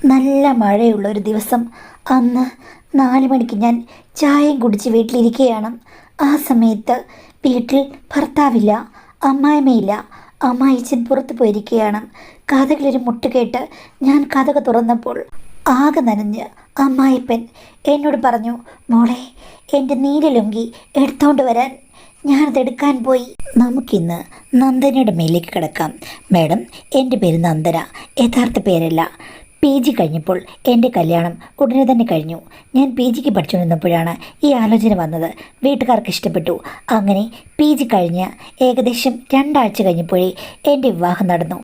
നല്ല മഴയുള്ള ഒരു ദിവസം. അന്ന് 4 മണിക്ക് ഞാൻ ചായയും കുടിച്ച് വീട്ടിലിരിക്കുകയാണ്. ആ സമയത്ത് വീട്ടിൽ ഭർത്താവില്ല, അമ്മായിമ്മയില്ല. അമ്മായിച്ചൻ പുറത്തു പോയിരിക്കുകയാണ്. കഥകളൊരു മുട്ടുകേട്ട് ഞാൻ കഥക തുറന്നപ്പോൾ ആകെ നനഞ്ഞ് അമ്മായിപ്പൻ എന്നോട് പറഞ്ഞു, മോളെ എൻ്റെ നീല ലുങ്കി എടുത്തോണ്ട് വരാൻ. ഞാനതെടുക്കാൻ പോയി. നമുക്കിന്ന് നന്ദനയുടെ മേലേക്ക് കിടക്കാം. മാഡം, എൻ്റെ പേര് നന്ദന, യഥാർത്ഥ പേരല്ല. PG കഴിഞ്ഞപ്പോൾ എൻ്റെ കല്യാണം ഉടനെ തന്നെ കഴിഞ്ഞു. ഞാൻ PGക്ക് പഠിച്ചുകൊണ്ടിരുന്നപ്പോഴാണ് ഈ ആലോചന വന്നത്. വീട്ടുകാർക്ക് ഇഷ്ടപ്പെട്ടു. അങ്ങനെ PG കഴിഞ്ഞ് ഏകദേശം 2 ആഴ്ച കഴിഞ്ഞപ്പോഴേ എൻ്റെ വിവാഹം നടന്നു.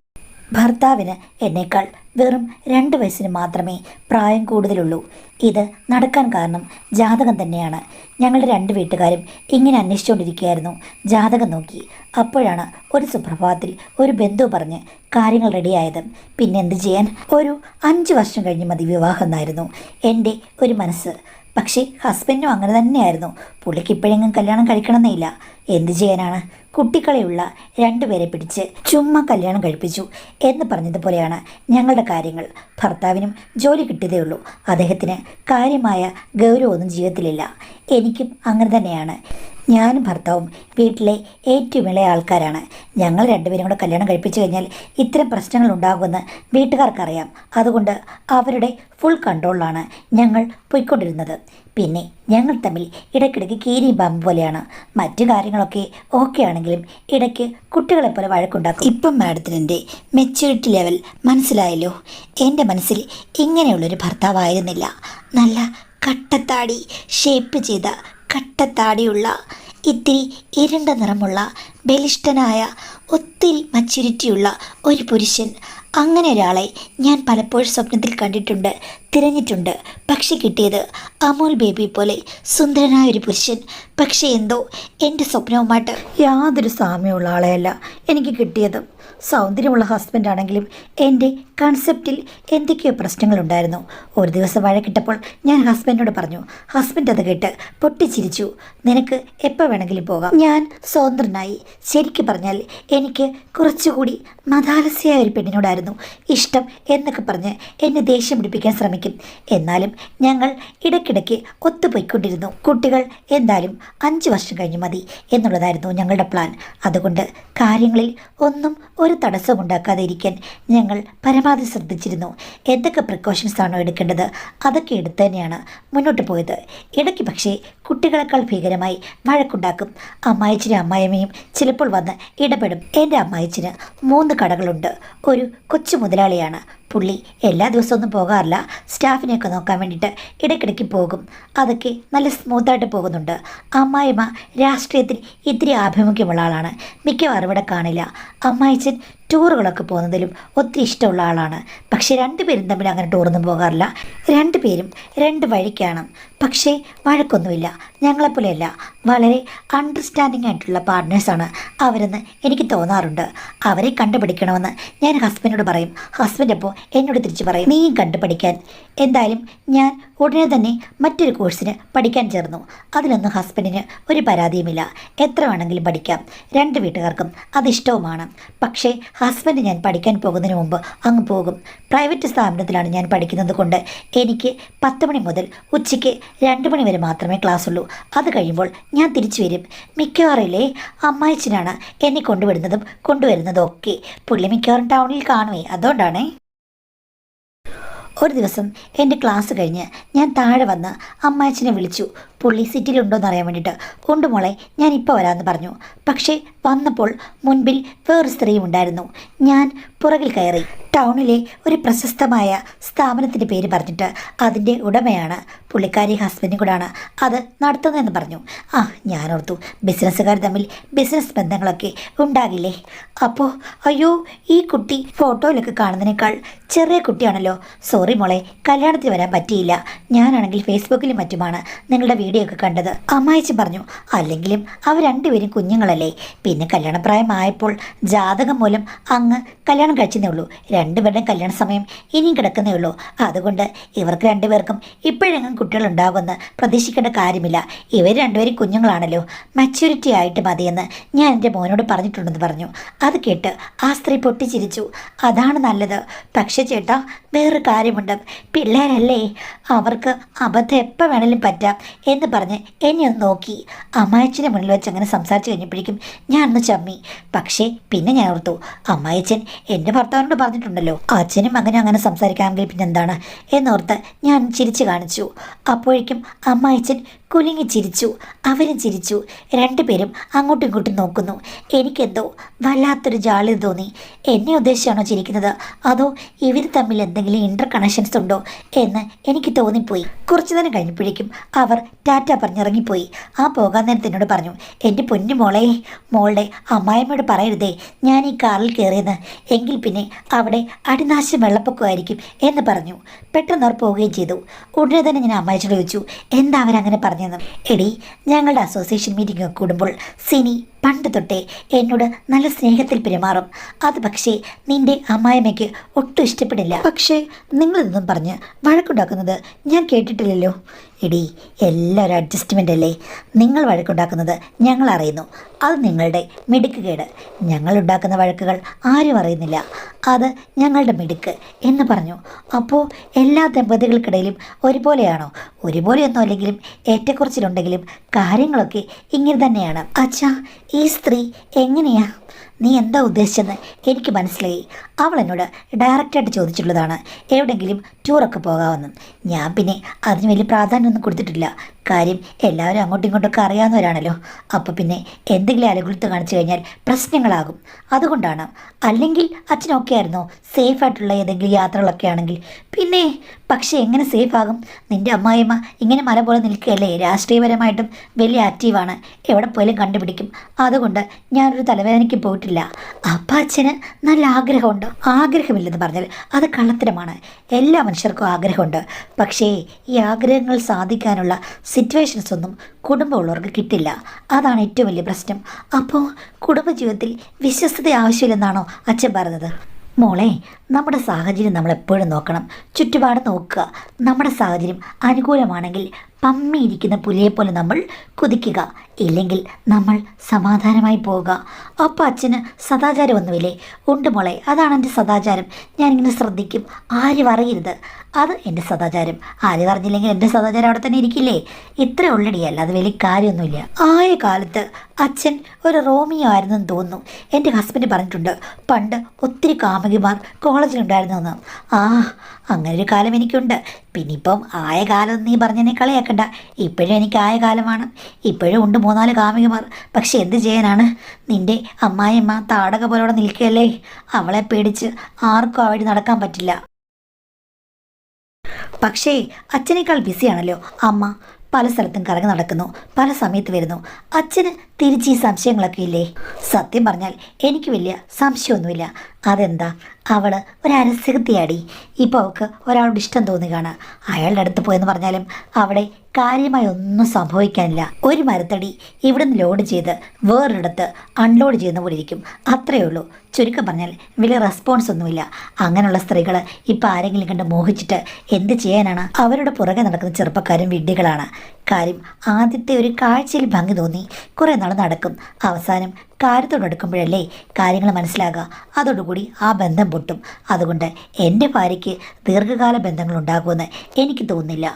ഭർത്താവിന് എന്നേക്കാൾ വെറും 2 വയസ്സിന് മാത്രമേ പ്രായം കൂടുതലുള്ളൂ. ഇത് നടക്കാൻ കാരണം ജാതകം തന്നെയാണ്. ഞങ്ങളുടെ 2 വീട്ടുകാരും ഇങ്ങനെ അന്വേഷിച്ചുകൊണ്ടിരിക്കുകയായിരുന്നു. ജാതകം നോക്കി. അപ്പോഴാണ് ഒരു സുപ്രഭാതത്തിൽ ഒരു ബന്ധു പറഞ്ഞ് കാര്യങ്ങൾ റെഡിയായത്. പിന്നെ എന്ത് ചെയ്യാൻ, ഒരു 5 വർഷം കഴിഞ്ഞ് മതി വിവാഹം എന്നായിരുന്നു എൻ്റെ ഒരു മനസ്സ്. പക്ഷേ ഹസ്ബൻഡും അങ്ങനെ തന്നെയായിരുന്നു. പുള്ളിക്ക് ഇപ്പോഴെങ്കിലും കല്യാണം കഴിക്കണമെന്നില്ല. എന്തു ചെയ്യാനാണ്, കുട്ടികളെയുള്ള 2 പേരെ പിടിച്ച് ചുമ്മാ കല്യാണം കഴിപ്പിച്ചു എന്ന് പറഞ്ഞതുപോലെയാണ് ഞങ്ങളുടെ കാര്യങ്ങൾ. ഭർത്താവിനും ജോലി കിട്ടിയതേ ഉള്ളൂ. അദ്ദേഹത്തിന് കാര്യമായ ഗൗരവമൊന്നും ജീവിതത്തിലില്ല. എനിക്കും അങ്ങനെ തന്നെയാണ്. ഞാനും ഭർത്താവും വീട്ടിലെ ഏറ്റവും ഇളയ ആൾക്കാരാണ്. ഞങ്ങൾ 2 പേരും കൂടെ കല്യാണം കഴിപ്പിച്ചു കഴിഞ്ഞാൽ ഇത്തരം പ്രശ്നങ്ങൾ ഉണ്ടാകുമെന്ന് വീട്ടുകാർക്കറിയാം. അതുകൊണ്ട് അവരുടെ ഫുൾ കൺട്രോളിലാണ് ഞങ്ങൾ പോയിക്കൊണ്ടിരുന്നത്. പിന്നെ ഞങ്ങൾ തമ്മിൽ ഇടയ്ക്കിടയ്ക്ക് കീരിയും പാമ്പ് പോലെയാണ്. മറ്റു കാര്യങ്ങളൊക്കെ ഓക്കെ ആണെങ്കിലും ഇടയ്ക്ക് കുട്ടികളെപ്പോലെ വഴക്കുണ്ടാക്കും. ഇപ്പം മാഡത്തിന് എൻ്റെ മെച്യൂരിറ്റി ലെവൽ മനസ്സിലായല്ലോ. എൻ്റെ മനസ്സിൽ ഇങ്ങനെയുള്ളൊരു ഭർത്താവായിരുന്നില്ല. നല്ല കട്ടത്താടി, ഷേപ്പ് ചെയ്ത കട്ടത്താടിയുള്ള, ഇത്തിരി ഇരുണ്ട നിറമുള്ള, ബലിഷ്ഠനായ, ഒത്തിരി മച്യൂരിറ്റിയുള്ള ഒരു പുരുഷൻ. അങ്ങനെ ഒരാളെ ഞാൻ പലപ്പോഴും സ്വപ്നത്തിൽ കണ്ടിട്ടുണ്ട്, തിരഞ്ഞിട്ടുണ്ട്. പക്ഷെ കിട്ടിയത് അമൂൽ ബേബി പോലെ സുന്ദരനായ ഒരു പുരുഷൻ. പക്ഷേ എന്തോ എൻ്റെ സ്വപ്നവുമായിട്ട് യാതൊരു സാമ്യമുള്ള ആളെയല്ല എനിക്ക് കിട്ടിയത്. സൗന്ദര്യമുള്ള ഹസ്ബൻഡാണെങ്കിലും എൻ്റെ കൺസെപ്റ്റിൽ എന്തൊക്കെയോ പ്രശ്നങ്ങളുണ്ടായിരുന്നു. ഒരു ദിവസം വഴക്കിട്ടപ്പോൾ ഞാൻ ഹസ്ബൻഡിനോട് പറഞ്ഞു. ഹസ്ബൻഡ് അത് കേട്ട് പൊട്ടിച്ചിരിച്ചു. നിനക്ക് എപ്പോൾ വേണമെങ്കിലും പോകാം. ഞാൻ സ്വതന്ത്രനായി. ശരിക്കും പറഞ്ഞാൽ എനിക്ക് കുറച്ചുകൂടി മതാലസ്യായ ഒരു പെണ്ണിനോടായിരുന്നു ഇഷ്ടം എന്നൊക്കെ പറഞ്ഞ് എന്നെ ദേഷ്യം പിടിപ്പിക്കാൻ ശ്രമിക്കും. എന്നാലും ഞങ്ങൾ ഇടയ്ക്കിടയ്ക്ക് ഒത്തുപോയിക്കൊണ്ടിരുന്നു. കുട്ടികൾ എന്തായാലും 5 വർഷം കഴിഞ്ഞ് മതി എന്നുള്ളതായിരുന്നു ഞങ്ങളുടെ പ്ലാൻ. അതുകൊണ്ട് കാര്യങ്ങളിൽ ഒന്നും ഒരു തടസ്സം ഉണ്ടാക്കാതെ ഇരിക്കാൻ ഞങ്ങൾ പരമാവധി ശ്രദ്ധിച്ചിരുന്നു. എന്തൊക്കെ പ്രിക്കോഷൻസ് ആണോ എടുക്കേണ്ടത് അതൊക്കെ എടുത്തു തന്നെയാണ് മുന്നോട്ട് പോയത്. ഇടയ്ക്ക് പക്ഷേ കുട്ടികളെക്കാൾ ഭീകരമായി വഴക്കുണ്ടാക്കും. അമ്മായിച്ചനും അമ്മായിയമ്മയും ചിലപ്പോൾ വന്ന് ഇടപെടും. എൻ്റെ അമ്മായിച്ചന് 3 കടകളുണ്ട്. ഒരു കൊച്ചു മുതലാളിയാണ്. പുള്ളി എല്ലാ ദിവസമൊന്നും പോകാറില്ല. സ്റ്റാഫിനെയൊക്കെ നോക്കാൻ വേണ്ടിയിട്ട് ഇടയ്ക്കിടയ്ക്ക് പോകും. അതൊക്കെ നല്ല സ്മൂത്തായിട്ട് പോകുന്നുണ്ട്. അമ്മായിമ്മ രാഷ്ട്രീയത്തിൽ ഇത്തിരി ആഭിമുഖ്യമുള്ള ആളാണ്. മിക്കവാറും ഇവിടെ കാണില്ല. അമ്മായിച്ചൻ ടൂറുകളൊക്കെ പോകുന്നതിലും ഒത്തിരി ഇഷ്ടമുള്ള ആളാണ്. പക്ഷേ 2 പേരും തമ്മിൽ അങ്ങനെ ടൂറൊന്നും പോകാറില്ല. 2 പേരും 2 വഴിക്കാണ്. പക്ഷേ വഴക്കൊന്നുമില്ല. ഞങ്ങളെപ്പോലെയല്ല, വളരെ അണ്ടർസ്റ്റാൻഡിങ് ആയിട്ടുള്ള പാർട്ട്നേഴ്സാണ് അവരെന്ന് എനിക്ക് തോന്നാറുണ്ട്. അവരെ കണ്ടുപിടിക്കണമെന്ന് ഞാൻ ഹസ്ബൻഡിനോട് പറയും. ഹസ്ബൻഡ് അപ്പോൾ എന്നോട് തിരിച്ചു പറയും, നീയും കണ്ടുപിടിക്കാൻ. എന്തായാലും ഞാൻ ഉടനെ തന്നെ മറ്റൊരു കോഴ്സിന് പഠിക്കാൻ ചേർന്നു. അതിലൊന്നും ഹസ്ബൻഡിന് ഒരു പരാതിയുമില്ല. എത്ര വേണമെങ്കിലും പഠിക്കാം. 2 വീട്ടുകാർക്കും അതിഷ്ടവുമാണ്. പക്ഷേ ഹസ്ബൻഡ് ഞാൻ പഠിക്കാൻ പോകുന്നതിന് മുമ്പ് അങ്ങ് പോകും. പ്രൈവറ്റ് സ്ഥാപനത്തിലാണ് ഞാൻ പഠിക്കുന്നത് കൊണ്ട് എനിക്ക് 10 മണി മുതൽ ഉച്ചയ്ക്ക് 2 മണി വരെ മാത്രമേ ക്ലാസ് ഉള്ളൂ. അത് കഴിയുമ്പോൾ ഞാൻ തിരിച്ചു വരും. മിക്കവാറില്ലേ അമ്മായിച്ചനാണ് എന്നെ കൊണ്ടുവരുന്നതും ഒക്കെ. പുള്ളി മിക്കവാറും ടൗണിൽ കാണുവേ, അതുകൊണ്ടാണേ. ഒരു ദിവസം എൻ്റെ ക്ലാസ് കഴിഞ്ഞ് ഞാൻ താഴെ വന്ന് അമ്മായിച്ചനെ വിളിച്ചു. പുള്ളി സിറ്റിയിലുണ്ടോയെന്ന് അറിയാൻ വേണ്ടിയിട്ട്. ഉണ്ട് മോളെ, ഞാൻ ഇപ്പോൾ വരാമെന്ന് പറഞ്ഞു. പക്ഷേ വന്നപ്പോൾ മുൻപിൽ വേറൊരു സ്ത്രീയും ഉണ്ടായിരുന്നു. ഞാൻ പുറകിൽ കയറി. ടൗണിലെ ഒരു പ്രശസ്തമായ സ്ഥാപനത്തിൻ്റെ പേര് പറഞ്ഞിട്ട് അതിൻ്റെ ഉടമയാണ്. പുള്ളിക്കാരി ഹസ്ബൻഡും കൂടാണ് അത് നടത്തുന്നതെന്ന് പറഞ്ഞു. ഞാനോർത്തു ബിസിനസ്സുകാർ തമ്മിൽ ബിസിനസ് ബന്ധങ്ങളൊക്കെ ഉണ്ടാകില്ലേ. അപ്പോൾ അയ്യോ, ഈ കുട്ടി ഫോട്ടോയിലൊക്കെ കാണുന്നതിനേക്കാൾ ചെറിയ കുട്ടിയാണല്ലോ. സോറി മോളെ, കല്യാണത്തിന് വരാൻ പറ്റിയില്ല. ഞാനാണെങ്കിൽ ഫേസ്ബുക്കിലും മറ്റുമാണ് നിങ്ങളുടെ വീഡിയോ ഒക്കെ കണ്ടത്. അമ്മായിച്ചൻ പറഞ്ഞു, അല്ലെങ്കിലും അവർ രണ്ടുപേരും കുഞ്ഞുങ്ങളല്ലേ, പിന്നെ കല്യാണപ്രായമായപ്പോൾ ജാതകം മൂലം അങ്ങ് കല്യാണം കഴിച്ചതേ ഉള്ളൂ. രണ്ടുപേരുടെയും കല്യാണ സമയം ഇനിയും കിടക്കുന്നേ ഉള്ളൂ. അതുകൊണ്ട് ഇവർക്ക് രണ്ടുപേർക്കും ഇപ്പോഴെങ്കിലും കുട്ടികളുണ്ടാകുമെന്ന് പ്രതീക്ഷിക്കേണ്ട കാര്യമില്ല. ഇവർ രണ്ടുപേരും കുഞ്ഞുങ്ങളാണല്ലോ, മെച്യൂരിറ്റി ആയിട്ട് മതിയെന്ന് ഞാൻ എൻ്റെ മോനോട് പറഞ്ഞിട്ടുണ്ടെന്ന് പറഞ്ഞു. അത് കേട്ട് ആ സ്ത്രീ പൊട്ടിച്ചിരിച്ചു. അതാണ് നല്ലത്. പക്ഷേ ചേട്ടാ, വേറൊരു കാര്യമുണ്ട്. പിള്ളേരല്ലേ, അവർക്ക് അബദ്ധം എപ്പോൾ വേണേലും പറ്റാം എന്ന് പറഞ്ഞ് എന്നെ ഒന്ന് നോക്കി. അമ്മായച്ചൻ്റെ മുന്നിൽ വെച്ച് അങ്ങനെ സംസാരിച്ച് കഴിഞ്ഞപ്പോഴേക്കും ഞാനൊന്ന് ചമ്മി. പക്ഷേ പിന്നെ ഞാൻ ഓർത്തു, അമ്മായച്ചൻ എൻ്റെ ഭർത്താവിനോട് പറഞ്ഞിട്ടുണ്ടല്ലോ, അച്ഛനും മകനും അങ്ങനെ സംസാരിക്കാമെങ്കിൽ പിന്നെ എന്താണ് എന്നോർത്ത് ഞാൻ ചിരിച്ചു കാണിച്ചു. അപ്പോഴേക്കും അമ്മായച്ചൻ കുലുങ്ങി ചിരിച്ചു. അവരും ചിരിച്ചു. രണ്ടുപേരും അങ്ങോട്ടും ഇങ്ങോട്ടും നോക്കുന്നു. എനിക്കെന്തോ വല്ലാത്തൊരു ജാള്യത തോന്നി. എന്നെ ഉദ്ദേശിച്ചാണോ ചിരിക്കുന്നത്, അതോ ഇവർ തമ്മിൽ എന്തെങ്കിലും ഇൻ്റർ കണക്ഷൻസ് ഉണ്ടോ എന്ന് എനിക്ക് തോന്നിപ്പോയി. കുറച്ചു നേരം കഴിഞ്ഞപ്പോഴേക്കും അവർ ടാറ്റ പറഞ്ഞിറങ്ങിപ്പോയി. ആ പോകാൻ നേരത്തെ എന്നോട് പറഞ്ഞു, എൻ്റെ പൊന്നു മോളെ, മോളുടെ അമ്മായിമ്മയോട് പറയരുതേ ഞാൻ ഈ കാറിൽ കയറിയെന്ന്, എങ്കിൽ പിന്നെ അവിടെ അടിനാശം വെള്ളപ്പൊക്കമായിരിക്കും എന്ന് പറഞ്ഞു. പെട്ടെന്ന് അവർ പോവുകയും ചെയ്തു. ഉടനെ തന്നെ ഞാൻ അമ്മായിച്ചോട് ചോദിച്ചു, എന്താ അവരങ്ങനെ പറഞ്ഞെന്ന്. എടി, ഞങ്ങളുടെ അസോസിയേഷൻ മീറ്റിംഗ് ഒക്കെ കൂടുമ്പോൾ സിനി പണ്ട് തൊട്ടേ എന്നോട് നല്ല സ്നേഹത്തിൽ പെരുമാറും. അത് പക്ഷേ നിന്റെ അമ്മായിമ്മയ്ക്ക് ഒട്ടും ഇഷ്ടപ്പെടില്ല. പക്ഷേ നിങ്ങളിതൊന്നും പറഞ്ഞ് വഴക്കുണ്ടാക്കുന്നത് ഞാൻ കേട്ടിട്ടില്ലല്ലോ. എടി, എല്ലാവരും അഡ്ജസ്റ്റ്മെൻ്റ് അല്ലേ. നിങ്ങൾ വഴക്കുണ്ടാക്കുന്നത് ഞങ്ങൾ അറിയുന്നു. അത് നിങ്ങളുടെ മിടുക്കുകേട്. ഞങ്ങളുണ്ടാക്കുന്ന വഴക്കുകൾ ആരും അറിയുന്നില്ല. അത് ഞങ്ങളുടെ മിടുക്ക് എന്ന് പറഞ്ഞു. അപ്പോൾ എല്ലാ ദമ്പതികൾക്കിടയിലും ഒരുപോലെയാണോ? ഒരുപോലെയൊന്നും അല്ലെങ്കിലും ഏറ്റക്കുറച്ചിലുണ്ടെങ്കിലും കാര്യങ്ങളൊക്കെ ഇങ്ങനെ തന്നെയാണ്. അച്ഛാ, ഈ സ്ത്രീ എങ്ങനെയാ? നീ എന്താ ഉദ്ദേശിച്ചെന്ന് എനിക്ക് മനസ്സിലായി. അവൾ എന്നോട് ഡയറക്റ്റായിട്ട് ചോദിച്ചിട്ടുള്ളതാണ് എവിടെയെങ്കിലും ടൂറൊക്കെ പോകാമെന്നും. ഞാൻ പിന്നെ അതിന് വലിയ പ്രാധാന്യമൊന്നും കൊടുത്തിട്ടില്ല. കാര്യം എല്ലാവരും അങ്ങോട്ടും ഇങ്ങോട്ടൊക്കെ അറിയാവുന്നവരാണല്ലോ. അപ്പോൾ പിന്നെ എന്തെങ്കിലും അലകുലത്ത് കാണിച്ചു കഴിഞ്ഞാൽ പ്രശ്നങ്ങളാകും. അതുകൊണ്ടാണ്. അല്ലെങ്കിൽ അച്ഛനൊക്കെ ആയിരുന്നോ സേഫായിട്ടുള്ള ഏതെങ്കിലും യാത്രകളൊക്കെ ആണെങ്കിൽ പിന്നെ. പക്ഷേ എങ്ങനെ സേഫ് ആകും? നിൻ്റെ അമ്മായിമ്മ ഇങ്ങനെ മല പോലെ നിൽക്കുകയല്ലേ, രാഷ്ട്രീയപരമായിട്ടും വലിയ ആക്റ്റീവാണ്, എവിടെ പോയാലും കണ്ടുപിടിക്കും. അതുകൊണ്ട് ഞാനൊരു തലവേദനയ്ക്ക് പോയിട്ടില്ല. അപ്പം അച്ഛന് നല്ല ആഗ്രഹമുണ്ട്. ആഗ്രഹമില്ലെന്ന് പറഞ്ഞാൽ അത് കള്ളത്തരമാണ്. എല്ലാ മനുഷ്യർക്കും ആഗ്രഹമുണ്ട്. പക്ഷേ ഈ ആഗ്രഹങ്ങൾ സാധിക്കാനുള്ള സിറ്റുവേഷൻസ് ഒന്നും കുടുംബമുള്ളവർക്ക് കിട്ടില്ല. അതാണ് ഏറ്റവും വലിയ പ്രശ്നം. അപ്പോൾ കുടുംബജീവിതത്തിൽ വിശ്വസ്തത ആവശ്യമില്ലെന്നാണോ അച്ഛൻ പറഞ്ഞത്? മോളെ, നമ്മുടെ സാഹചര്യം നമ്മളെപ്പോഴും നോക്കണം. ചുറ്റുപാട് നോക്കുക. നമ്മുടെ സാഹചര്യം അനുകൂലമാണെങ്കിൽ പമ്മിയിരിക്കുന്ന പുലിയെപ്പോലെ നമ്മൾ കുതിക്കുക, ഇല്ലെങ്കിൽ നമ്മൾ സമാധാനമായി പോവുക. അപ്പോൾ അച്ഛന് സദാചാരമൊന്നുമില്ലേ? ഉണ്ട് മോളെ, അതാണ് എൻ്റെ സദാചാരം. ഞാനിങ്ങനെ ശ്രദ്ധിക്കും. ആരും അറിയരുത്, അത് എൻ്റെ സദാചാരം. ആരും അറിഞ്ഞില്ലെങ്കിൽ എൻ്റെ സദാചാരം അവിടെ തന്നെ ഇരിക്കില്ലേ? ഇത്ര ഉള്ളടി, അല്ലാതെ വലിയ കാര്യമൊന്നുമില്ല. ആയ കാലത്ത് അച്ഛൻ ഒരു റോമിയോ ആയിരുന്നെന്ന് തോന്നുന്നു. എൻ്റെ ഹസ്ബൻഡ് പറഞ്ഞിട്ടുണ്ട് പണ്ട് ഒത്തിരി കാമുകിമാർ കോളേജിലുണ്ടായിരുന്നെന്ന്. ആ, അങ്ങനൊരു കാലം എനിക്കുണ്ട്. പിന്നെ ഇപ്പം ആയ കാലം നീ പറഞ്ഞതിനെ കളയാക്കണ്ട. ഇപ്പോഴും എനിക്ക് ആയ കാലമാണ്. ഇപ്പോഴും ഉണ്ട് 3-4 കാമുകിമാർ. പക്ഷെ എന്ത് ചെയ്യാനാണ്? നിൻ്റെ അമ്മായിയമ്മ താടക പോലെ നിൽക്കുകയല്ലേ. അവളെ പേടിച്ച് ആർക്കും ആ വഴി നടക്കാൻ പറ്റില്ല. പക്ഷേ അച്ഛനേക്കാൾ ബിസിയാണല്ലോ അമ്മ. പല സ്ഥലത്തും കറങ്ങി നടക്കുന്നു, പല സമയത്ത് വരുന്നു. അച്ഛന് തിരിച്ച് ഈ സംശയങ്ങളൊക്കെ ഇല്ലേ? സത്യം പറഞ്ഞാൽ എനിക്ക് വലിയ സംശയമൊന്നുമില്ല. അതെന്താ, അവൾ ഒരു അരസകത്തിയാടി. ഇപ്പോൾ അവൾക്ക് ഒരാളോട് ഇഷ്ടം തോന്നുകയാണ്. അയാളുടെ അടുത്ത് പോയെന്ന് പറഞ്ഞാലും അവിടെ കാര്യമായി ഒന്നും സംഭവിക്കാനില്ല. ഒരു മരത്തടി ഇവിടുന്ന് ലോഡ് ചെയ്ത് വേറൊരിടത്ത് അൺലോഡ് ചെയ്യുന്ന പോലെ ഇരിക്കും. അത്രയേ ഉള്ളൂ. ചുരുക്കം പറഞ്ഞാൽ വലിയ റെസ്പോൺസ് ഒന്നുമില്ല. അങ്ങനെയുള്ള സ്ത്രീകൾ ഇപ്പം ആരെങ്കിലും കണ്ട് മോഹിച്ചിട്ട് എന്ത് ചെയ്യാനാണ്? അവരുടെ പുറകെ നടക്കുന്ന ചെറുപ്പക്കാരും വിഡ്ഢികളാണ്. കാര്യം ആദ്യത്തെ ഒരു കാഴ്ചയിൽ ഭംഗി തോന്നി കുറേ നാൾ നടക്കും. അവസാനം കാര്യത്തോടടുക്കുമ്പോഴല്ലേ കാര്യങ്ങൾ മനസ്സിലാകുക. അതോടുകൂടി ആ ബന്ധം പൊട്ടും. അതുകൊണ്ട് എൻ്റെ ഭാര്യയ്ക്ക് ദീർഘകാല ബന്ധങ്ങൾ ഉണ്ടാകുമെന്ന് എനിക്ക് തോന്നുന്നില്ല.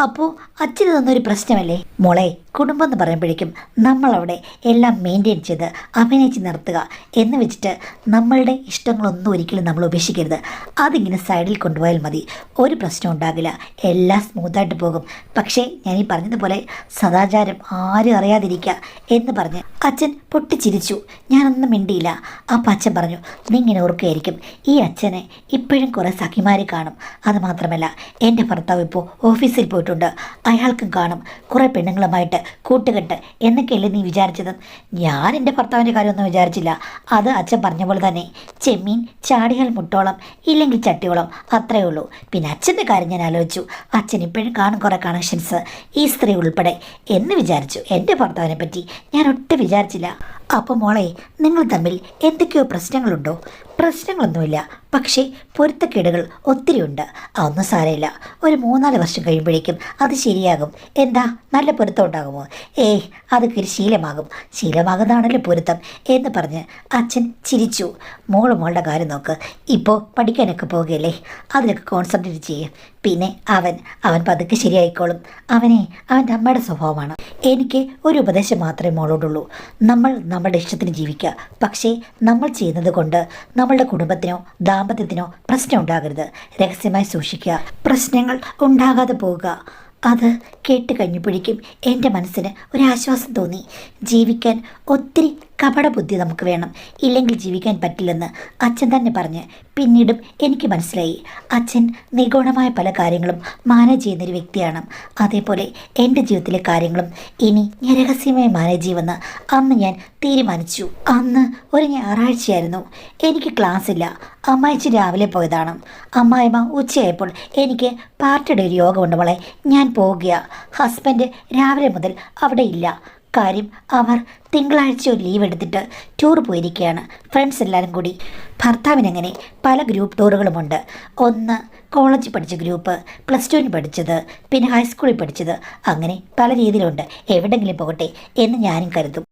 അപ്പോൾ അച്ഛന് തന്നൊരു പ്രശ്നമല്ലേ മോളെ? കുടുംബം എന്ന് പറയുമ്പോഴേക്കും നമ്മളവിടെ എല്ലാം മെയിൻറ്റെയിൻ ചെയ്ത് അഭിനയിച്ച് നിർത്തുക എന്ന് വെച്ചിട്ട് നമ്മളുടെ ഇഷ്ടങ്ങളൊന്നും ഒരിക്കലും നമ്മൾ ഉപേക്ഷിക്കരുത്. അതിങ്ങനെ സൈഡിൽ കൊണ്ടുപോയാൽ മതി. ഒരു പ്രശ്നം ഉണ്ടാകില്ല, എല്ലാം സ്മൂത്തായിട്ട് പോകും. പക്ഷേ ഞാൻ ഈ പറഞ്ഞതുപോലെ സദാചാരം ആരും അറിയാതിരിക്കുക എന്ന് പറഞ്ഞ് അച്ഛൻ പൊട്ടിച്ചിരിച്ചു. ചിരിച്ചു. ഞാനൊന്നും മിണ്ടിയില്ല. അപ്പം അച്ഛൻ പറഞ്ഞു, നീ ഇങ്ങനെ ഓർക്കുകയായിരിക്കും, ഈ അച്ഛനെ ഇപ്പോഴും കുറേ സഖിമാരെ കാണും. അതുമാത്രമല്ല, എൻ്റെ ഭർത്താവ് ഇപ്പോൾ ഓഫീസിൽ പോയിട്ടുണ്ട്, അയാൾക്കും കാണും കുറേ പെണ്ണുങ്ങളുമായിട്ട് കൂട്ടുകെട്ട് എന്നൊക്കെയല്ലേ നീ വിചാരിച്ചത്? ഞാൻ എൻ്റെ ഭർത്താവിൻ്റെ കാര്യമൊന്നും വിചാരിച്ചില്ല. അത് അച്ഛൻ പറഞ്ഞ പോലെ തന്നെ, ചെമ്മീൻ ചാടിയാൽ മുട്ടോളം ഇല്ലെങ്കിൽ ചട്ടിയോളം, അത്രയേ ഉള്ളൂ. പിന്നെ അച്ഛൻ്റെ കാര്യം ഞാൻ ആലോചിച്ചു. അച്ഛൻ ഇപ്പോഴും കാണും കുറേ കണക്ഷൻസ്, ഈ സ്ത്രീ ഉൾപ്പെടെ എന്ന് വിചാരിച്ചു. എൻ്റെ ഭർത്താവിനെ പറ്റി ഞാൻ ഒട്ടും വിചാരിച്ചില്ല. അപ്പോൾ മോളെ, നിങ്ങൾ തമ്മിൽ എന്തൊക്കെയോ പ്രശ്നങ്ങളുണ്ടോ? പ്രശ്നങ്ങളൊന്നുമില്ല, പക്ഷേ പൊരുത്തക്കേടുകൾ ഒത്തിരിയുണ്ട്. അതൊന്നും സാരമില്ല, ഒരു 3-4 വർഷം കഴിയുമ്പോഴേക്കും അത് ശരിയാകും. എന്താ, നല്ല പൊരുത്തം ഉണ്ടാകുമോ? അതൊക്കെ ഒരു ശീലമാകും. ശീലമാകുന്നതാണല്ലോ പൊരുത്തം എന്ന് പറഞ്ഞ് അച്ഛൻ ചിരിച്ചു. മോളുടെ കാര്യം നോക്ക്, ഇപ്പോൾ പഠിക്കാനൊക്കെ പോവുകയല്ലേ, അതിലൊക്കെ കോൺസെൻട്രേറ്റ് ചെയ്യും. പിന്നെ അവൻ പതുക്കെ ശരിയായിക്കോളും. അവൻ്റെ അമ്മയുടെ സ്വഭാവമാണ്. എനിക്ക് ഒരു ഉപദേശം മാത്രമേ മോളോടുള്ളൂ. നമ്മൾ നമ്മുടെ ഇഷ്ടത്തിന് ജീവിക്കുക, പക്ഷേ നമ്മൾ ചെയ്യുന്നത് കൊണ്ട് നമ്മളുടെ കുടുംബത്തിനോ ദാമ്പത്യത്തിനോ പ്രശ്നം ഉണ്ടാകരുത്. രഹസ്യമായി സൂക്ഷിക്കുക, പ്രശ്നങ്ങൾ ഉണ്ടാകാതെ പോവുക. അത് കേട്ട് കഴിഞ്ഞപ്പോഴേക്കും എൻ്റെ മനസ്സിന് ഒരാശ്വാസം തോന്നി. ജീവിക്കാൻ ഒത്തിരി കപടബുദ്ധി നമുക്ക് വേണം, ഇല്ലെങ്കിൽ ജീവിക്കാൻ പറ്റില്ലെന്ന് അച്ഛൻ തന്നെ പറഞ്ഞ് പിന്നീടും എനിക്ക് മനസ്സിലായി. അച്ഛൻ നിഗൂഢമായ പല കാര്യങ്ങളും മാനേജ് ചെയ്യുന്നൊരു വ്യക്തിയാണ്. അതേപോലെ എൻ്റെ ജീവിതത്തിലെ കാര്യങ്ങളും ഇനി ഞാൻ രഹസ്യമായി മാനേജ് ചെയ്യുമെന്ന് അന്ന് ഞാൻ തീരുമാനിച്ചു. അന്ന് ഒരു ഞായറാഴ്ചയായിരുന്നു. എനിക്ക് ക്ലാസ് ഇല്ല. അമ്മായിച്ച് രാവിലെ പോയതാണ്. അമ്മായിമ്മ ഉച്ചയായപ്പോൾ എനിക്ക് പാർട്ടിയുടെ ഒരു യോഗമുണ്ട് മോളെ, ഞാൻ പോകുക. ഹസ്ബൻഡ് രാവിലെ മുതൽ അവിടെ ഇല്ല. കാര്യം, അവർ തിങ്കളാഴ്ച ഒരു ലീവ് എടുത്തിട്ട് ടൂർ പോയിരിക്കുകയാണ്, ഫ്രണ്ട്സ് എല്ലാവരും കൂടി. ഭർത്താവിനങ്ങനെ പല ഗ്രൂപ്പ് ടൂറുകളുമുണ്ട്. ഒന്ന് കോളേജിൽ പഠിച്ച ഗ്രൂപ്പ്, +2 പഠിച്ചത്, പിന്നെ ഹൈസ്കൂളിൽ പഠിച്ചത്, അങ്ങനെ പല രീതിയിലുണ്ട്. എവിടെയെങ്കിലും പോകട്ടെ എന്ന് ഞാനും കരുതും.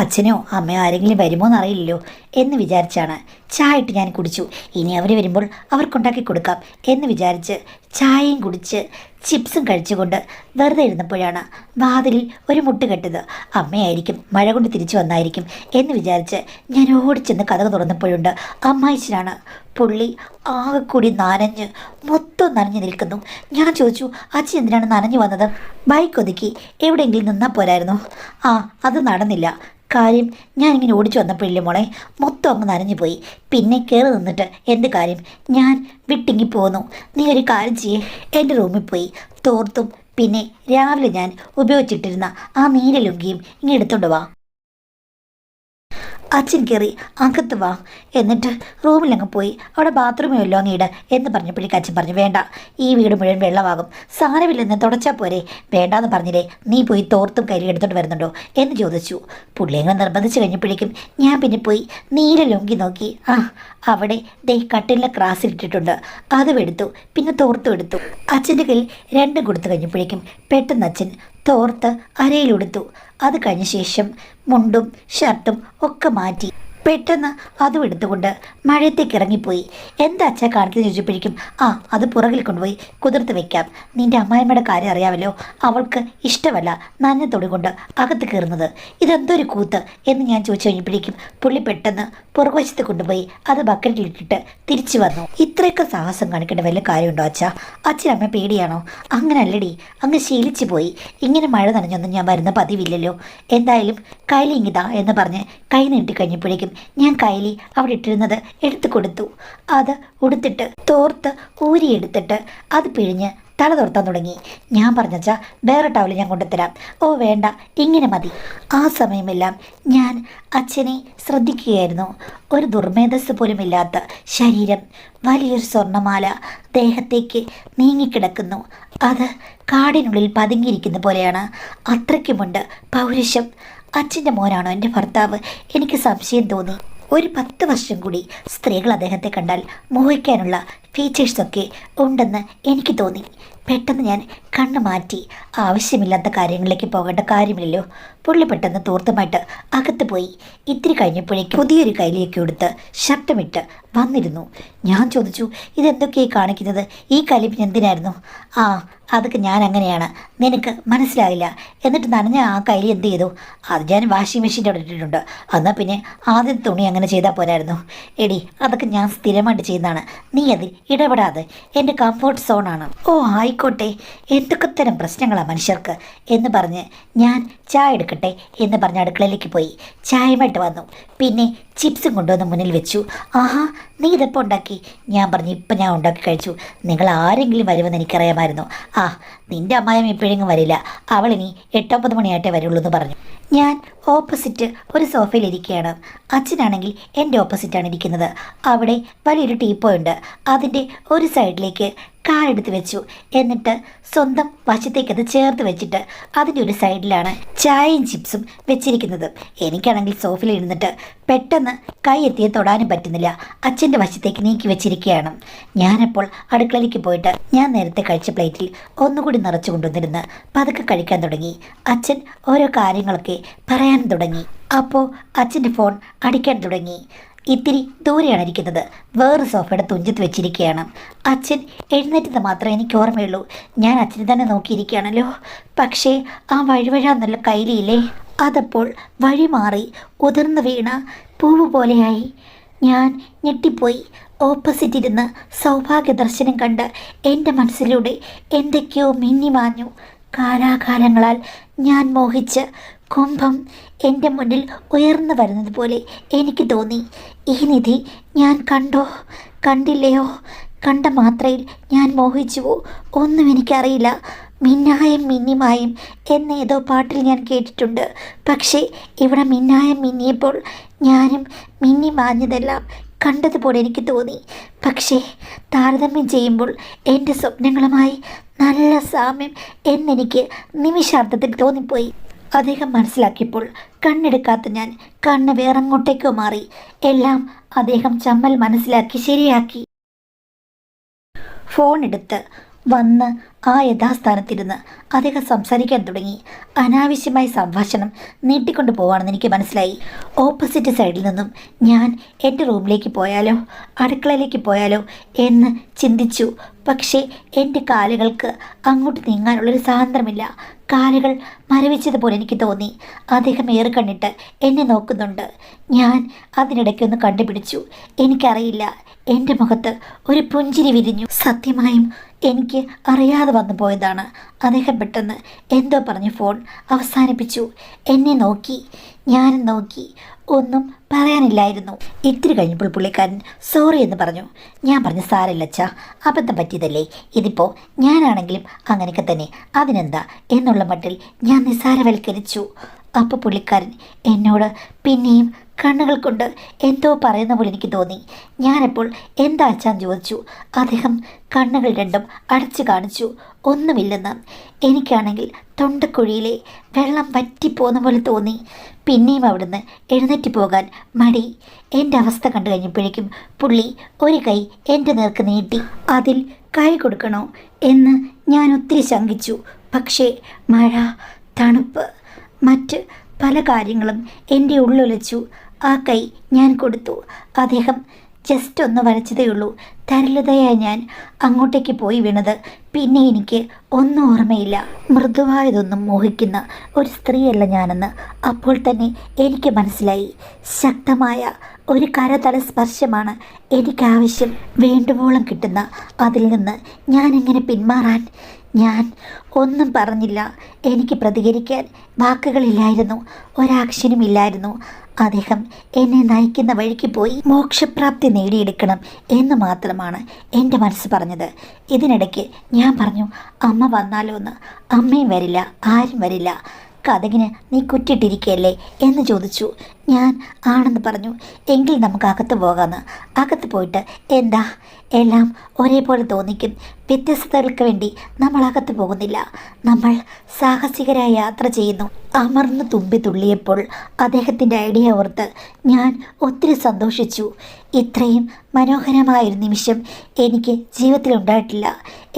അച്ഛനോ അമ്മയോ ആരെങ്കിലും വരുമോ എന്നറിയില്ലല്ലോ എന്ന് വിചാരിച്ചാണ് ചായ ഇട്ട് ഞാൻ കുടിച്ചു. ഇനി അവർ വരുമ്പോൾ അവർക്കുണ്ടാക്കി കൊടുക്കാം എന്ന് വിചാരിച്ച് ചായയും കുടിച്ച് ചിപ്സും കഴിച്ചുകൊണ്ട് വെറുതെ ഇരുന്നപ്പോഴാണ് വാതിലിൽ ഒരു മുട്ട് കെട്ടത്. അമ്മയായിരിക്കും, മഴ കൊണ്ട് തിരിച്ചു വന്നായിരിക്കും എന്ന് വിചാരിച്ച് ഞാൻ ഓടിച്ചെന്ന് കതക് തുറന്നപ്പോഴുണ്ട് അമ്മായിച്ചനാണ്. പുള്ളി ആകെക്കൂടി മൊത്തം നനഞ്ഞു നിൽക്കുന്നു. ഞാൻ ചോദിച്ചു, അച്ഛൻ എന്തിനാണ് നനഞ്ഞു വന്നത്? ബൈക്ക് ഒതുക്കി എവിടെയെങ്കിലും നിന്നാൽ പോരായിരുന്നു. അത് നടന്നില്ല. കാര്യം, ഞാനിങ്ങനെ ഓടിച്ചു വന്നപ്പോഴില്ലേ മോളെ, മൊത്തം അങ്ങ് നനഞ്ഞു പോയി. പിന്നെ കയറി നിന്നിട്ട് എന്ത് കാര്യം, ഞാൻ വിട്ടിങ്ങി പോന്നു. നീ ഒരു കാര്യം ചെയ്യേ, എൻ്റെ റൂമിൽ പോയി തോർത്തും പിന്നെ രാവിലെ ഞാൻ ഉപയോഗിച്ചിട്ടിരുന്ന ആ നീല ലുങ്കിയും ഇങ്ങനെ എടുത്തോണ്ട് വാ. അച്ഛൻ കയറി അകത്ത് വാ, എന്നിട്ട് റൂമിലങ്ങ് പോയി അവിടെ ബാത്റൂമിൽ വല്ലോ അങ്ങ് ഇട എന്ന് പറഞ്ഞപ്പോഴേക്ക് അച്ഛൻ പറഞ്ഞു, വേണ്ട, ഈ വീട് മുഴുവൻ വെള്ളമാകും, സാരമില്ലെന്ന് തുടച്ചാൽ പോരെ. വേണ്ടാന്ന് പറഞ്ഞില്ലേ, നീ പോയി തോർത്തും കയ്യിൽ എടുത്തോണ്ട് വരുന്നുണ്ടോ എന്ന് ചോദിച്ചു. പുള്ളിയങ്ങനെ നിർബന്ധിച്ച് കഴിഞ്ഞപ്പോഴേക്കും ഞാൻ പിന്നെ പോയി നീല ലുങ്കി നോക്കി. അവിടെ കട്ടിലിലെ ക്രാസിലിട്ടിട്ടുണ്ട്, അതും എടുത്തു, പിന്നെ തോർത്തും എടുത്തു. അച്ഛൻ്റെ കയ്യിൽ രണ്ടും കൊടുത്തു കഴിഞ്ഞപ്പോഴേക്കും പെട്ടെന്ന് അച്ഛൻ തോർത്ത് അരയിലെടുത്തു. അത് കഴിഞ്ഞ ശേഷം മുണ്ടും ഷർട്ടും ഒക്കെ മാറ്റി പെട്ടെന്ന് അതും എടുത്തുകൊണ്ട് മഴയത്തേക്ക് ഇറങ്ങിപ്പോയി. എന്താ അച്ഛാ കാണിക്കുന്നത് ചോദിച്ചപ്പോഴേക്കും, അത് പുറകിൽ കൊണ്ടുപോയി കുതിർത്ത് വെക്കാം. നിൻ്റെ അമ്മായിമ്മയുടെ കാര്യം അറിയാമല്ലോ, അവൾക്ക് ഇഷ്ടമല്ല നനഞ്ഞ തൊടി കൊണ്ട് അകത്ത് കയറുന്നത്. ഇതെന്തൊരു കൂത്ത് എന്ന് ഞാൻ ചോദിച്ചു കഴിഞ്ഞപ്പോഴേക്കും പുള്ളി പെട്ടെന്ന് പുറകുവശത്ത് കൊണ്ടുപോയി അത് ബക്കറ്റിലിട്ടിട്ട് തിരിച്ചു വന്നു. ഇത്രയൊക്കെ സാഹസം കാണിക്കേണ്ട വല്ല കാര്യമുണ്ടോ അച്ഛാ? അച്ഛനമ്മ പേടിയാണോ? അങ്ങനെ അല്ലടി, അങ്ങ് ശീലിച്ചു പോയി. ഇങ്ങനെ മഴ നനഞ്ഞൊന്നും ഞാൻ വരുന്ന പതിവില്ലല്ലോ. എന്തായാലും കൈലി ഇങ്ങിതാ എന്ന് പറഞ്ഞ് കൈ നീട്ടി കഴിഞ്ഞപ്പോഴേക്കും ഞാൻ കൈലി അവിടെ ഇട്ടിരുന്നത് എടുത്തു കൊടുത്തു. അത് ഉടുത്തിട്ട് തോർത്ത് ഊരിയെടുത്തിട്ട് അത് പിഴിഞ്ഞ് തല തുറത്താൻ തുടങ്ങി. ഞാൻ പറഞ്ഞാ വേറെ ടവല് ഞാൻ കൊണ്ടുതരാം. വേണ്ട, ഇങ്ങനെ മതി. ആ സമയമെല്ലാം ഞാൻ അച്ഛനെ ശ്രദ്ധിക്കുകയായിരുന്നു. ഒരു ദുർമേധസ് പോലും ഇല്ലാത്ത ശരീരം, വലിയൊരു സ്വർണ്ണമാല ദേഹത്തേക്ക് നീങ്ങിക്കിടക്കുന്നു. അത് കാടിനുള്ളിൽ പതുങ്ങിയിരിക്കുന്ന പോലെയാണ്. അത്രയ്ക്കുമുണ്ട് പൗരുഷം. അച്ഛൻ്റെ മോനാണോ എൻ്റെ ഭർത്താവ്? എനിക്ക് സംശയം തോന്നി. ഒരു 10 വർഷം കൂടി സ്ത്രീകൾ അദ്ദേഹത്തെ കണ്ടാൽ മോഹിക്കാനുള്ള ഫീച്ചേഴ്സൊക്കെ ഉണ്ടെന്ന് എനിക്ക് തോന്നി. പെട്ടെന്ന് ഞാൻ കണ്ണു മാറ്റി. ആവശ്യമില്ലാത്ത കാര്യങ്ങളിലേക്ക് പോകേണ്ട കാര്യമില്ലല്ലോ. പുള്ളി പെട്ടെന്ന് തോർത്തുമായിട്ട് അകത്ത് പോയി. ഇത്തിരി കഴിഞ്ഞപ്പോഴേക്കും പുതിയൊരു കൈലിയൊക്കെ എടുത്ത് ഷർട്ടുമിട്ട് വന്നിരുന്നു. ഞാൻ ചോദിച്ചു, ഇതെന്തൊക്കെയായി കാണിക്കുന്നത്? ഈ കലിപ്പിന് എന്തിനായിരുന്നു? അതൊക്കെ ഞാൻ അങ്ങനെയാണ്, നിനക്ക് മനസ്സിലായില്ല. എന്നിട്ട് നനഞ്ഞ ആ കൈലി എന്ത് ചെയ്തു? അത് ഞാൻ വാഷിംഗ് മെഷീൻ്റെ അവിടെ ഇട്ടിട്ടുണ്ട്. എന്നാൽ പിന്നെ ആദ്യത്തെ തുണി അങ്ങനെ ചെയ്താൽ പോരായിരുന്നു? എടി, അതൊക്കെ ഞാൻ സ്ഥിരമായിട്ട് ചെയ്യുന്നതാണ്, നീ അതിൽ ഇടപെടാതെ എൻ്റെ കംഫോർട്ട് സോണാണ്. ഓ ആയിക്കോട്ടെ, എന്തൊക്കെ തരം പ്രശ്നങ്ങളാണ് മനുഷ്യർക്ക് എന്ന് പറഞ്ഞ് ഞാൻ ചായ എടുക്കട്ടെ എന്ന് പറഞ്ഞ് അടുക്കളയിലേക്ക് പോയി ചായയുമായിട്ട് വന്നു. പിന്നെ ചിപ്സും കൊണ്ടുവന്ന് മുന്നിൽ വെച്ചു. ആഹാ, നീ ഇതെപ്പോൾ ഉണ്ടാക്കി? ഞാൻ പറഞ്ഞു, ഇപ്പം ഞാൻ ഉണ്ടാക്കി കഴിച്ചു. നിങ്ങൾ ആരെങ്കിലും വരുമെന്ന് എനിക്കറിയാമായിരുന്നു. ആ, നിൻ്റെ അമ്മായിയും ഇപ്പോഴെങ്കിലും വരില്ല, അവളിനി 8-9 മണിയായിട്ടേ വരുള്ളൂ എന്ന് പറഞ്ഞു. ഞാൻ ഓപ്പോസിറ്റ് ഒരു സോഫയിലിരിക്കുകയാണ്. അച്ഛനാണെങ്കിൽ എൻ്റെ ഓപ്പോസിറ്റാണ് ഇരിക്കുന്നത്. അവിടെ വലിയൊരു ടീപ്പോയുണ്ട്. അതിൻ്റെ ഒരു സൈഡിലേക്ക് കാലെടുത്ത് വെച്ചു. എന്നിട്ട് സ്വന്തം വശത്തേക്ക് അത് ചേർത്ത് വെച്ചിട്ട് അതിൻ്റെ ഒരു സൈഡിലാണ് ചായയും ചിപ്സും വെച്ചിരിക്കുന്നത്. എനിക്കാണെങ്കിൽ സോഫയിൽ ഇരുന്നിട്ട് പെട്ടെന്ന് കൈ എത്തിയെ തൊടാനും പറ്റുന്നില്ല. അച്ഛൻ്റെ വശത്തേക്ക് നീക്കി വെച്ചിരിക്കുകയാണ്. ഞാനപ്പോൾ അടുക്കളയിലേക്ക് പോയിട്ട് ഞാൻ നേരത്തെ കഴിച്ച പ്ലേറ്റിൽ ഒന്നുകൂടി നിറച്ചു കൊണ്ടുവന്നിരുന്ന് പതുക്കെ കഴിക്കാൻ തുടങ്ങി. അച്ഛൻ ഓരോ കാര്യങ്ങളൊക്കെ പറയാൻ തുടങ്ങി. അപ്പോൾ അച്ഛൻ്റെ ഫോൺ അടിക്കാൻ തുടങ്ങി. ഇത്തിരി ദൂരെയാണ് ഇരിക്കുന്നത്. വേറെ സോഫയുടെ തുഞ്ചത്ത് വെച്ചിരിക്കുകയാണ്. അച്ഛൻ എഴുന്നേറ്റത് മാത്രമേ എനിക്ക് ഓർമ്മയുള്ളൂ. ഞാൻ അച്ഛനെ തന്നെ നോക്കിയിരിക്കുകയാണല്ലോ. പക്ഷേ ആ വഴുവഴാന്നുള്ള കൈലിയില്ലേ, അതപ്പോൾ വഴി മാറി ഉതിർന്നു വീണ പൂവ് പോലെയായി. ഞാൻ ഞെട്ടിപ്പോയി. ഓപ്പോസിറ്റ് ഇരുന്ന് സൗഭാഗ്യ ദർശനം കണ്ട് എൻ്റെ മനസ്സിലൂടെ എന്തൊക്കെയോ മിന്നിമാഞ്ഞു. കാലാകാലങ്ങളാൽ ഞാൻ മോഹിച്ച് കുംഭം എൻ്റെ മുന്നിൽ ഉയർന്നു വരുന്നത് പോലെ എനിക്ക് തോന്നി. ഈ നിധി ഞാൻ കണ്ടോ കണ്ടില്ലയോ? കണ്ട മാത്രയിൽ ഞാൻ മോഹിച്ചുവോ? ഒന്നും എനിക്കറിയില്ല. മിന്നായം മിന്നിമായും എന്നേതോ പാട്ടിൽ ഞാൻ കേട്ടിട്ടുണ്ട്. പക്ഷേ ഇവിടെ മിന്നായം മിന്നിയപ്പോൾ ഞാനും മിന്നി മാഞ്ഞതെല്ലാം കണ്ടതുപോലെ എനിക്ക് തോന്നി. പക്ഷേ താരതമ്യം ചെയ്യുമ്പോൾ എൻ്റെ സ്വപ്നങ്ങളുമായി നല്ല സാമ്യം എന്നെനിക്ക് നിമിഷാർത്ഥത്തിൽ തോന്നിപ്പോയി. അദ്ദേഹം മനസ്സിലാക്കിയപ്പോൾ കണ്ണെടുക്കാത്ത ഞാൻ കണ്ണ് വേറെങ്ങോട്ടേക്കോ മാറി. എല്ലാം അദ്ദേഹം ചമ്മൽ മനസ്സിലാക്കി ശരിയാക്കി. ഫോൺ എടുത്ത് വന്ന് ആ യഥാസ്ഥാനത്തിരുന്ന് അദ്ദേഹം സംസാരിക്കാൻ തുടങ്ങി. അനാവശ്യമായ സംഭാഷണം നീട്ടിക്കൊണ്ടു പോവാണെന്ന് എനിക്ക് മനസ്സിലായി. ഓപ്പോസിറ്റ് സൈഡിൽ നിന്നും ഞാൻ എൻ്റെ റൂമിലേക്ക് പോയാലോ അടുക്കളയിലേക്ക് പോയാലോ എന്ന് ചിന്തിച്ചു. പക്ഷേ എൻ്റെ കാലുകൾക്ക് അങ്ങോട്ട് നീങ്ങാനുള്ളൊരു സ്വാതന്ത്ര്യമില്ല. കാലുകൾ മരവിച്ചതുപോലെ എനിക്ക് തോന്നി. അദ്ദേഹം ഏറെ കണ്ടിട്ട് എന്നെ നോക്കുന്നുണ്ട്. ഞാൻ അതിനിടയ്ക്കൊന്ന് കണ്ടുപിടിച്ചു. എനിക്കറിയില്ല, എൻ്റെ മുഖത്ത് ഒരു പുഞ്ചിരി വിരിഞ്ഞു. സത്യമായും എനിക്ക് അറിയാതെ വന്നു പോയതാണ്. അദ്ദേഹം പെട്ടെന്ന് എന്തോ പറഞ്ഞ് ഫോൺ അവസാനിപ്പിച്ചു. എന്നെ നോക്കി, ഞാനും നോക്കി. ഒന്നും പറയാനില്ലായിരുന്നു. ഇത്തിരി കഴിഞ്ഞപ്പോൾ പുള്ളിക്കാരൻ സോറി എന്ന് പറഞ്ഞു. ഞാൻ പറഞ്ഞു, സാരമില്ല അച്ഛാ, അബദ്ധം പറ്റിയതല്ലേ. ഇതിപ്പോൾ ഞാനാണെങ്കിലും അങ്ങനെയൊക്കെ തന്നെ, അതിനെന്താ എന്നുള്ള മട്ടിൽ ഞാൻ നിസ്സാരവൽക്കരിച്ചു. അപ്പോൾ പുള്ളിക്കാരൻ എന്നോട് പിന്നെയും കണ്ണുകൾ കൊണ്ട് എന്തോ പറയുന്ന പോലെ എനിക്ക് തോന്നി. ഞാനപ്പോൾ എന്താ അച്ഛാന്ന് ചോദിച്ചു. അദ്ദേഹം കണ്ണുകൾ രണ്ടും അടച്ചു കാണിച്ചു. ഒന്നുമില്ലെന്ന്. എനിക്കാണെങ്കിൽ തൊണ്ടക്കുഴിയിലെ വെള്ളം വറ്റിപ്പോകുന്ന പോലെ തോന്നി. പിന്നെയും അവിടുന്ന് എഴുന്നേറ്റ് പോകാൻ മടി. എൻ്റെ അവസ്ഥ കണ്ടു കഴിഞ്ഞപ്പോഴേക്കും പുള്ളി ഒരു കൈ എൻ്റെ നേർക്ക് നീട്ടി. അതിൽ കൈ കൊടുക്കണോ എന്ന് ഞാൻ ഒത്തിരി ശങ്കിച്ചു. പക്ഷേ മഴ, തണുപ്പ്, മറ്റ് പല കാര്യങ്ങളും എൻ്റെ ഉള്ളൊലിച്ചു. ആ കൈ ഞാൻ കൊടുത്തു. അദ്ദേഹം ജസ്റ്റ് ഒന്ന് വരച്ചതേയുള്ളൂ. തരലതയായി ഞാൻ അങ്ങോട്ടേക്ക് പോയി വീണത്. പിന്നെ എനിക്ക് ഒന്നും ഓർമ്മയില്ല. മൃദുവായതൊന്നും മോഹിക്കുന്ന ഒരു സ്ത്രീയല്ല ഞാനെന്ന് അപ്പോൾ തന്നെ എനിക്ക് മനസ്സിലായി. ശക്തമായ ഒരു കരതല സ്പർശമാണ് എനിക്കാവശ്യം. വേണ്ടുവോളം കിട്ടുന്ന അതിൽ നിന്ന് ഞാൻ എങ്ങനെ പിന്മാറാൻ? ഞാൻ ഒന്നും പറഞ്ഞില്ല. എനിക്ക് പ്രതികരിക്കാൻ വാക്കുകളില്ലായിരുന്നു. ഒരാക്ഷനും ഇല്ലായിരുന്നു. അദ്ദേഹം എന്നെ നയിക്കുന്ന വഴിക്ക് പോയി മോക്ഷപ്രാപ്തി നേടിയെടുക്കണം എന്ന് മാത്രമാണ് എൻ്റെ മനസ്സ് പറഞ്ഞത്. ഇതിനിടയ്ക്ക് ഞാൻ പറഞ്ഞു, അമ്മ വന്നാലോ എന്ന്. അമ്മയും വരില്ല, ആരും വരില്ല. കഥകിന് നീ കുറ്റിയിട്ടിരിക്കുകയല്ലേ എന്ന് ചോദിച്ചു. ഞാൻ ആണെന്ന് പറഞ്ഞു. എങ്കിൽ നമുക്ക് അകത്ത് പോകാമെന്ന്. അകത്ത് പോയിട്ട് എന്താ, എല്ലാം ഒരേപോലെ തോന്നിക്കും. വ്യത്യസ്തതകൾക്ക് വേണ്ടി നമ്മൾ അകത്ത് പോകുന്നില്ല. നമ്മൾ സാഹസികരായ യാത്ര ചെയ്യുന്നു. അമർന്ന് തുമ്പി തുള്ളിയപ്പോൾ അദ്ദേഹത്തിൻ്റെ ഐഡിയ ഓർത്ത് ഞാൻ ഒത്തിരി സന്തോഷിച്ചു. ഇത്രയും മനോഹരമായൊരു നിമിഷം എനിക്ക് ജീവിതത്തിലുണ്ടായിട്ടില്ല.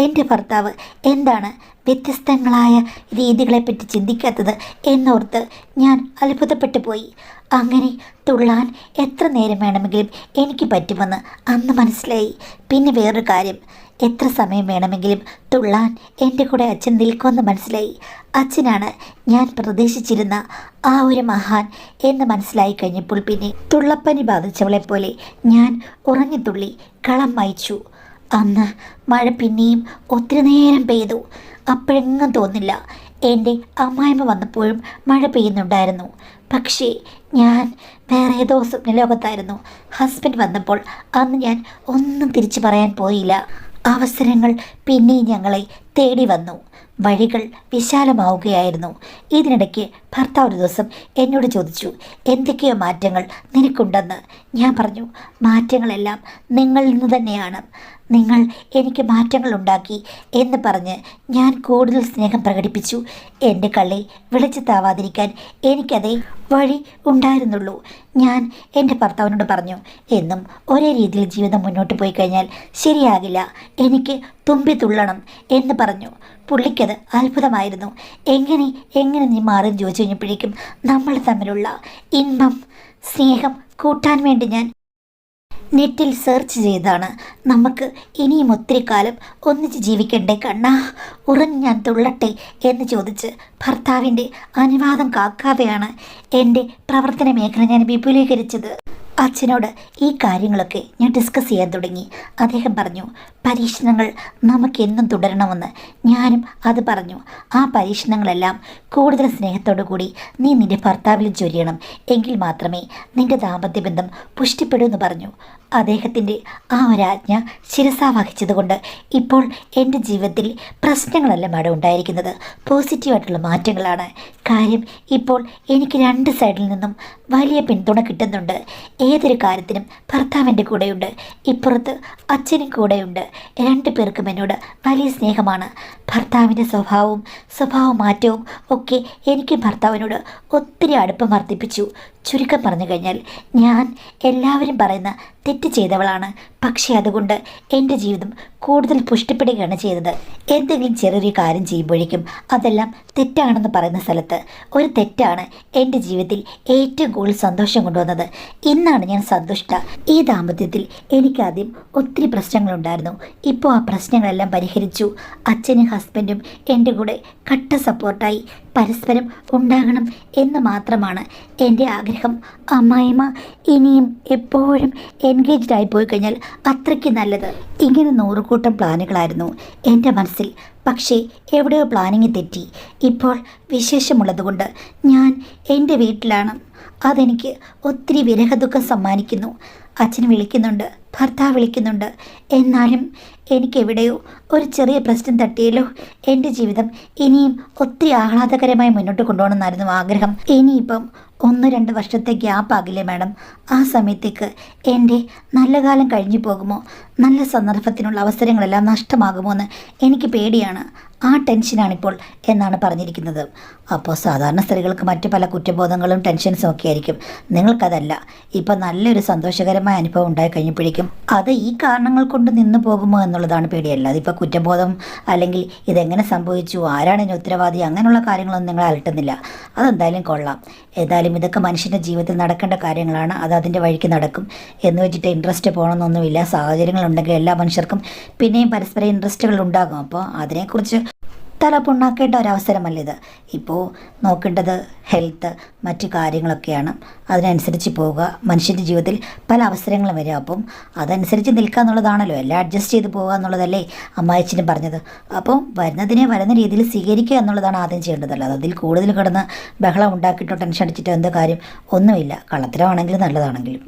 എൻ്റെ ഭർത്താവ് എന്താണ് വ്യത്യസ്തങ്ങളായ രീതികളെപ്പറ്റി ചിന്തിക്കാത്തത് എന്നോർത്ത് ഞാൻ അത്ഭുതപ്പെട്ടു പോയി. അങ്ങനെ തുള്ളാൻ എത്ര നേരം വേണമെങ്കിലും എനിക്ക് പറ്റുമെന്ന് അന്ന് മനസ്സിലായി. പിന്നെ വേറൊരു കാര്യം, എത്ര സമയം വേണമെങ്കിലും തുള്ളാൻ എൻ്റെ കൂടെ അച്ഛൻ നിൽക്കുമെന്ന് മനസ്സിലായി. അച്ഛനാണ് ഞാൻ പ്രതീക്ഷിച്ചിരുന്ന ആ ഒരു മഹാൻ എന്ന് മനസ്സിലായി കഴിഞ്ഞപ്പോൾ പിന്നെ തുള്ളപ്പനി ബാധിച്ചവളെപ്പോലെ ഞാൻ ഉറഞ്ഞു തുള്ളി കളം വായിച്ചു. അന്ന് മഴ പിന്നെയും ഒത്തിരി നേരം പെയ്തു. അപ്പോഴെങ്ങും തോന്നില്ല. എൻ്റെ അമ്മായിമ്മ വന്നപ്പോഴും മഴ പെയ്യുന്നുണ്ടായിരുന്നു. പക്ഷേ ഞാൻ വേറെ ഏതോ സ്വപ്നലോകത്തായിരുന്നു. ഹസ്ബൻഡ് വന്നപ്പോൾ അന്ന് ഞാൻ ഒന്നും തിരിച്ചു പറയാൻ പോയില്ല. അവസരങ്ങൾ പിന്നെയും ഞങ്ങളെ തേടി വന്നു. വഴികൾ വിശാലമാവുകയായിരുന്നു. ഇതിനിടയ്ക്ക് ഭർത്താവ് ഒരു ദിവസം എന്നോട് ചോദിച്ചു, എന്തൊക്കെയോ മാറ്റങ്ങൾ നിനക്കുണ്ടെന്ന്. ഞാൻ പറഞ്ഞു, മാറ്റങ്ങളെല്ലാം നിങ്ങളിൽ നിന്ന് തന്നെയാണ്. നിങ്ങൾ എനിക്ക് മാറ്റങ്ങൾ ഉണ്ടാക്കി എന്ന് പറഞ്ഞ് ഞാൻ കൂടുതൽ സ്നേഹം പ്രകടിപ്പിച്ചു. എൻ്റെ കള്ളി വെളിച്ചത്താവാതിരിക്കാൻ എനിക്കതേ വഴി ഉണ്ടായിരുന്നുള്ളൂ. ഞാൻ എൻ്റെ ഭർത്താവിനോട് പറഞ്ഞു, എന്നും ഒരേ രീതിയിൽ ജീവിതം മുന്നോട്ട് പോയി കഴിഞ്ഞാൽ ശരിയാകില്ല, എനിക്ക് തുമ്പി തുള്ളണം എന്ന് പറഞ്ഞു. പുള്ളിക്കത് അത്ഭുതമായിരുന്നു. എങ്ങനെ നീ മാറി ചോദിച്ചു കഴിഞ്ഞപ്പോഴേക്കും നമ്മൾ തമ്മിലുള്ള ഇன்பം സ്നേഹം കൂട്ടാൻ വേണ്ടി ഞാൻ നെറ്റിൽ സെർച്ച് ചെയ്താണ്. നമുക്ക് ഇനിയും ഒത്തിരി കാലം ഒന്നിച്ച് ജീവിക്കണ്ടേ കണ്ണാ, ഉറങ്ങി ഞാൻ തുള്ളട്ടെ എന്ന് ചോദിച്ച് ഭർത്താവിൻ്റെ അനുവാദം കാക്കാതെയാണ് എൻ്റെ പ്രവർത്തന മേഖല ഞാൻ വിപുലീകരിച്ചത്. അച്ഛനോട് ഈ കാര്യങ്ങളൊക്കെ ഞാൻ ഡിസ്കസ് ചെയ്യാൻ തുടങ്ങി. അദ്ദേഹം പറഞ്ഞു, പരീക്ഷണങ്ങൾ നമുക്കെന്നും തുടരണമെന്ന്. ഞാനും അത് പറഞ്ഞു. ആ പരീക്ഷണങ്ങളെല്ലാം കൂടുതൽ സ്നേഹത്തോടു കൂടി നീ നിൻ്റെ ഭർത്താവിൽ ചൊരിയണം, എങ്കിൽ മാത്രമേ നിൻ്റെ ദാമ്പത്യ ബന്ധം പുഷ്ടിപ്പെടൂ എന്ന് പറഞ്ഞു. അദ്ദേഹത്തിൻ്റെ ആ ഒരാജ്ഞ ശിരസാവഹിച്ചതുകൊണ്ട് ഇപ്പോൾ എൻ്റെ ജീവിതത്തിൽ പ്രശ്നങ്ങളല്ല മാഡം ഉണ്ടായിരിക്കുന്നത്, പോസിറ്റീവായിട്ടുള്ള മാറ്റങ്ങളാണ്. കാര്യം ഇപ്പോൾ എനിക്ക് രണ്ട് സൈഡിൽ നിന്നും വലിയ പിന്തുണ കിട്ടുന്നുണ്ട്. ഏതൊരു കാര്യത്തിനും ഭർത്താവിൻ്റെ കൂടെയുണ്ട്, ഇപ്പുറത്ത് അച്ഛനും കൂടെയുണ്ട്. രണ്ടു പേർക്കും എന്നോട് വലിയ സ്നേഹമാണ്. ഭർത്താവിൻ്റെ സ്വഭാവ മാറ്റവും ഒക്കെ എനിക്ക് ഭർത്താവിനോട് ഒത്തിരി അടുപ്പം വർദ്ധിപ്പിച്ചു. ചുരുക്കം പറഞ്ഞു കഴിഞ്ഞാൽ ഞാൻ എല്ലാവരും പറയുന്ന തെറ്റ് ചെയ്തവളാണ്. പക്ഷേ അതുകൊണ്ട് എൻ്റെ ജീവിതം കൂടുതൽ പുഷ്ടിപ്പെടുകയാണ് ചെയ്തത്. എന്തെങ്കിലും ചെറിയൊരു കാര്യം ചെയ്യുമ്പോഴേക്കും അതെല്ലാം തെറ്റാണെന്ന് പറയുന്ന സ്ഥലത്ത് ഒരു തെറ്റാണ് എൻ്റെ ജീവിതത്തിൽ ഏറ്റവും കൂടുതൽ സന്തോഷം കൊണ്ടുവന്നത്. ഇന്നാണ് ഞാൻ സന്തുഷ്ട. ഈ ദാമ്പത്യത്തിൽ എനിക്കാദ്യം ഒത്തിരി പ്രശ്നങ്ങളുണ്ടായിരുന്നു. ഇപ്പോൾ ആ പ്രശ്നങ്ങളെല്ലാം പരിഹരിച്ചു. അച്ഛനും ഹസ്ബൻഡും എൻ്റെ കൂടെ കട്ട സപ്പോർട്ടായി പരസ്പരം ഉണ്ടാകണം എന്ന് മാത്രമാണ് എൻ്റെ ആഗ്രഹം. അമ്മായിമ്മ ഇനിയും എപ്പോഴും എൻഗേജ്ഡ് ആയി പോയി കഴിഞ്ഞാൽ അത്രയ്ക്ക് നല്ലത്. ഇങ്ങനെ നൂറുകൂട്ടം പ്ലാനുകളായിരുന്നു എൻ്റെ മനസ്സിൽ. പക്ഷേ എവിടെയോ പ്ലാനിങ് തെറ്റി. ഇപ്പോൾ വിശേഷമുള്ളതുകൊണ്ട് ഞാൻ എൻ്റെ വീട്ടിലാണ്. അതെനിക്ക് ഒത്തിരി വിരഹദുഃഖം സമ്മാനിക്കുന്നു. അച്ഛൻ വിളിക്കുന്നുണ്ട്, ഭർത്താവ് വിളിക്കുന്നുണ്ട്. എന്നാലും എനിക്കെവിടെയോ ഒരു ചെറിയ പ്രശ്നം തട്ടിയല്ലോ. എൻ്റെ ജീവിതം ഇനിയും ഒത്തിരി ആഹ്ലാദകരമായി മുന്നോട്ട് കൊണ്ടുപോകണമെന്നായിരുന്നു ആഗ്രഹം. ഇനിയിപ്പം 1-2 വർഷത്തെ ഗ്യാപ്പ് ആകില്ലേ മാഡം? ആ സമയത്തേക്ക് എൻ്റെ നല്ല കാലം കഴിഞ്ഞു പോകുമോ? നല്ല സന്ദർഭത്തിനുള്ള അവസരങ്ങളെല്ലാം നഷ്ടമാകുമോ എന്ന് എനിക്ക് പേടിയാണ്. ആ ടെൻഷനാണിപ്പോൾ എന്നാണ് പറഞ്ഞിരിക്കുന്നത്. അപ്പോൾ സാധാരണ സ്ത്രീകൾക്ക് മറ്റു പല കുറ്റബോധങ്ങളും ടെൻഷൻസും ഒക്കെ ആയിരിക്കും. നിങ്ങൾക്കതല്ല. ഇപ്പം നല്ലൊരു സന്തോഷകരമായ അനുഭവം ഉണ്ടായി കഴിഞ്ഞപ്പോഴേക്കും അത് ഈ കാരണങ്ങൾ കൊണ്ട് നിന്ന് പോകുമോ എന്നുള്ളതാണ് പേടിയല്ല. അതിപ്പോൾ കുറ്റബോധം അല്ലെങ്കിൽ ഇതെങ്ങനെ സംഭവിച്ചു, ആരാണ് ഇതിന് ഉത്തരവാദി, അങ്ങനെയുള്ള കാര്യങ്ങളൊന്നും നിങ്ങളെ അലട്ടുന്നില്ല. അതെന്തായാലും കൊള്ളാം. ഏതായാലും ഇതൊക്കെ മനുഷ്യൻ്റെ ജീവിതത്തിൽ നടക്കേണ്ട കാര്യങ്ങളാണ്. അത് അതിൻ്റെ വഴിക്ക് നടക്കും എന്ന് വെച്ചിട്ട് ഇൻട്രസ്റ്റ് പോകണമെന്നൊന്നുമില്ല. സാഹചര്യങ്ങളുണ്ടെങ്കിൽ എല്ലാ മനുഷ്യർക്കും പിന്നെയും പരസ്പര ഇൻട്രസ്റ്റുകൾ ഉണ്ടാകും. അപ്പോൾ അതിനെക്കുറിച്ച് തല പുണ്ണാക്കേണ്ട ഒരവസരമല്ലിത്. ഇപ്പോൾ നോക്കേണ്ടത് ഹെൽത്ത് മറ്റു കാര്യങ്ങളൊക്കെയാണ്. അതിനനുസരിച്ച് പോവുക. മനുഷ്യൻ്റെ ജീവിതത്തിൽ പല അവസരങ്ങളും വരും. അപ്പം അതനുസരിച്ച് നിൽക്കുക എന്നുള്ളതാണല്ലോ, എല്ലാം അഡ്ജസ്റ്റ് ചെയ്ത് പോകുക എന്നുള്ളതല്ലേ അമ്മായിച്ചനും പറഞ്ഞത്. അപ്പോൾ വരുന്നതിനെ വരുന്ന രീതിയിൽ സ്വീകരിക്കുക എന്നുള്ളതാണ് ആദ്യം ചെയ്യേണ്ടതല്ല. അതിൽ കൂടുതൽ കിടന്ന് ബഹളം ഉണ്ടാക്കിയിട്ടോ ടെൻഷൻ അടിച്ചിട്ടോ എന്തോ കാര്യം ഒന്നുമില്ല. കള്ളത്തരമാണെങ്കിലും നല്ലതാണെങ്കിലും.